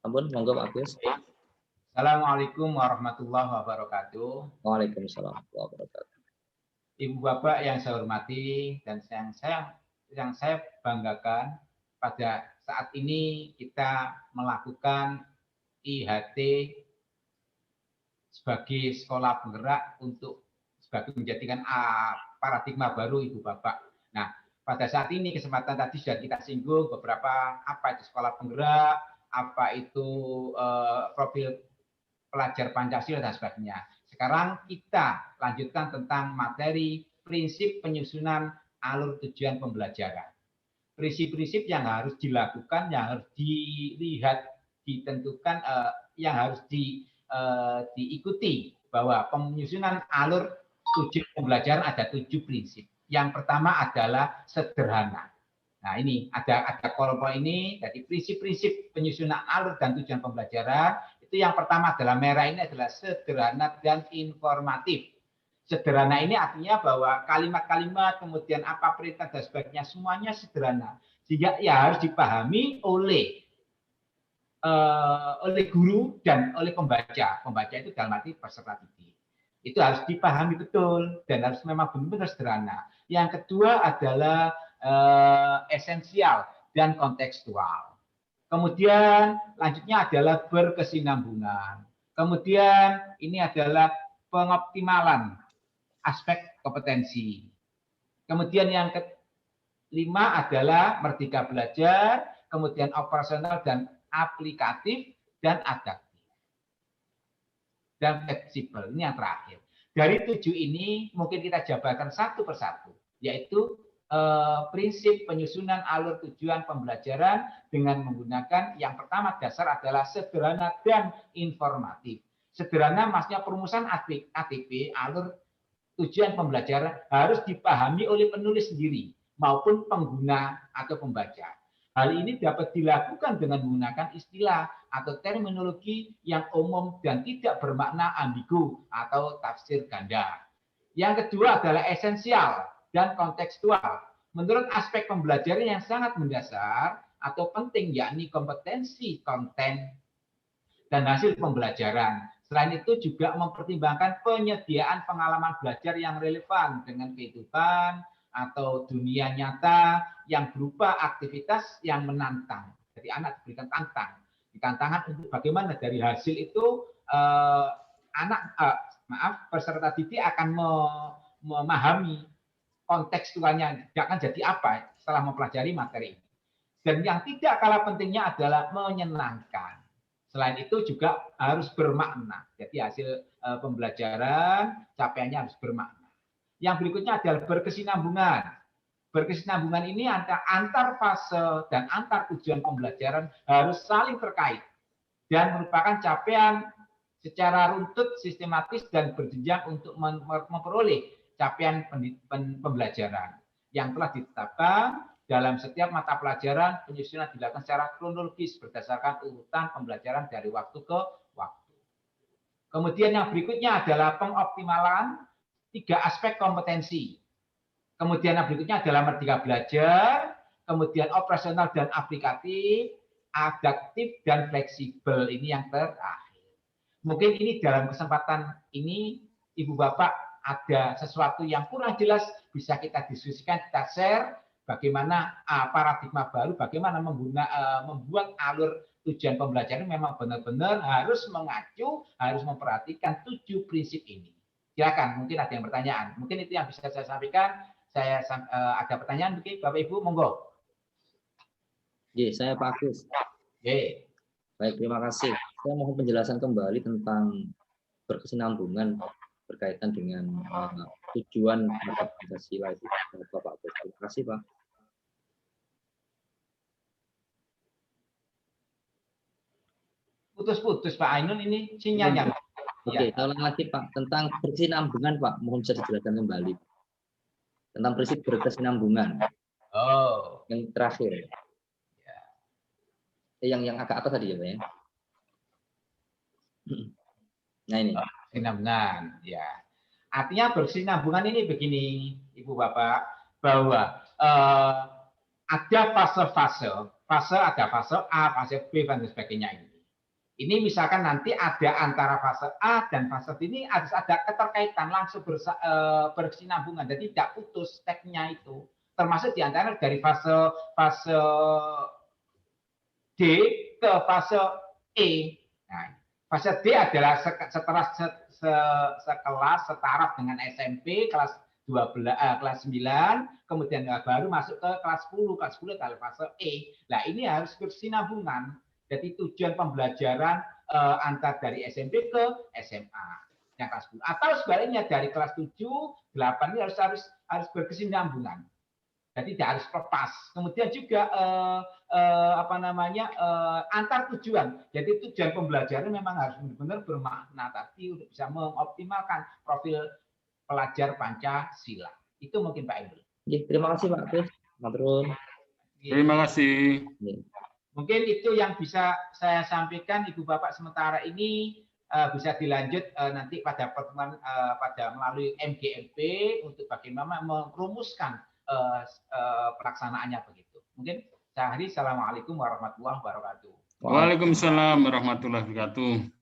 Ampun, monggo Pak Agus. Assalamualaikum warahmatullahi wabarakatuh. Waalaikumsalam warahmatullahi wabarakatuh. Ibu Bapak yang saya hormati dan yang saya banggakan, pada saat ini kita melakukan IHT sebagai sekolah penggerak untuk menjadikan paradigma baru, Ibu Bapak. Nah, pada saat ini kesempatan tadi sudah kita singgung beberapa apa itu sekolah penggerak, apa itu profil pelajar Pancasila dan sebagainya. Sekarang kita lanjutkan tentang materi prinsip penyusunan alur tujuan pembelajaran. Prinsip-prinsip yang harus dilakukan, yang harus dilihat, ditentukan, yang harus diikuti, bahwa penyusunan alur tujuan pembelajaran ada 7 prinsip. Yang pertama adalah sederhana. Nah, ini ada kelompok ini, jadi prinsip-prinsip penyusunan alur dan tujuan pembelajaran. Itu yang pertama adalah merah ini adalah sederhana dan informatif. Sederhana ini artinya bahwa kalimat-kalimat, kemudian apa perintah dan sebagainya, semuanya sederhana. Sehingga ya harus dipahami oleh guru dan oleh pembaca. Pembaca itu dalam arti peserta didik. Itu harus dipahami betul dan harus memang benar-benar sederhana. Yang kedua adalah esensial dan kontekstual. Kemudian lanjutnya adalah berkesinambungan. Kemudian ini adalah pengoptimalan aspek kompetensi. Kemudian yang kelima adalah merdeka belajar, kemudian operasional dan aplikatif dan adaptif. Dan fleksibel, ini yang terakhir. Dari 7 ini mungkin kita jabarkan satu persatu, yaitu prinsip penyusunan alur tujuan pembelajaran dengan menggunakan yang pertama dasar adalah sederhana dan informatif. Sederhana maksudnya perumusan ATP, alur tujuan pembelajaran harus dipahami oleh penulis sendiri maupun pengguna atau pembaca. Hal ini dapat dilakukan dengan menggunakan istilah atau terminologi yang umum dan tidak bermakna ambigu atau tafsir ganda. Yang kedua adalah esensial dan kontekstual. Menurut aspek pembelajaran yang sangat mendasar atau penting, yakni kompetensi, konten, dan hasil pembelajaran. Selain itu juga mempertimbangkan penyediaan pengalaman belajar yang relevan dengan kehidupan atau dunia nyata yang berupa aktivitas yang menantang. Jadi anak diberikan tantangan untuk bagaimana dari hasil itu peserta didik akan memahami kontekstualnya akan jadi apa setelah mempelajari materi ini. Dan yang tidak kalah pentingnya adalah menyenangkan. Selain itu juga harus bermakna. Jadi hasil pembelajaran capaiannya harus bermakna. Yang berikutnya adalah berkesinambungan. Berkesinambungan ini antar fase dan antar tujuan pembelajaran harus saling terkait dan merupakan capaian secara runtut, sistematis, dan berjenjang untuk memperoleh capaian pembelajaran yang telah ditetapkan dalam setiap mata pelajaran. Penyusunan dilakukan secara kronologis berdasarkan urutan pembelajaran dari waktu ke waktu. Kemudian yang berikutnya adalah pengoptimalan 3 aspek kompetensi. Kemudian yang berikutnya adalah merdeka belajar, kemudian operasional dan aplikatif, adaptif dan fleksibel. Ini yang terakhir. Mungkin ini dalam kesempatan ini Ibu Bapak ada sesuatu yang kurang jelas, bisa kita diskusikan, kita share bagaimana paradigma baru, bagaimana membuat alur tujuan pembelajaran memang benar-benar harus mengacu, harus memperhatikan 7 prinsip ini. Silakan, mungkin ada yang pertanyaan. Mungkin itu yang bisa saya sampaikan. Saya ada pertanyaan mungkin Bapak Ibu, monggo. Saya Pak Agus. Baik, terima kasih. Saya mohon penjelasan kembali tentang berkesinambungan berkaitan dengan tujuan Pancasila itu, Bapak Agus. Terima kasih, Pak. Putus-putus Pak Ainun, ini sinyalnya. Oke, saya ulang lagi Pak, tentang berkesinambungan Pak, mohon bisa dijelaskan kembali. Tentang prinsip berkesinambungan. Yang terakhir. Yang agak apa tadi ya Pak ya? Nah ini. Berkesinambungan, ya. Artinya berkesinambungan ini begini, Ibu Bapak, bahwa ada fase-fase, ada fase A, fase B dan sebagainya ini. Ini misalkan nanti ada antara fase A dan fase B ini harus ada keterkaitan langsung berkesinambungan, jadi tidak putus step-nya itu. Termasuk diantara dari fase D ke fase E. Nah, fase D adalah setelah sekelas setaraf dengan SMP kelas 12 kelas 9, kemudian baru masuk ke kelas 10. Kelas 10 adalah fase E. Nah, ini harus bersinambungan. Jadi tujuan pembelajaran antar dari SMP ke SMA yang kelas 10. Atau sebaliknya dari kelas 7, 8 ini harus berkesinambungan. Jadi tidak harus lepas. Kemudian juga antar tujuan. Jadi tujuan pembelajaran memang harus benar-benar bermakna tadi untuk bisa mengoptimalkan profil pelajar Pancasila. Itu mungkin Pak Emil. Terima kasih Pak Kus. Terima kasih. Mungkin itu yang bisa saya sampaikan Ibu Bapak sementara ini. Bisa dilanjut nanti pada pertemuan melalui MGMP untuk bagaimana merumuskan pelaksanaannya begitu. Mungkin saya akhiri. Assalamualaikum warahmatullahi wabarakatuh. Waalaikumsalam warahmatullahi wabarakatuh.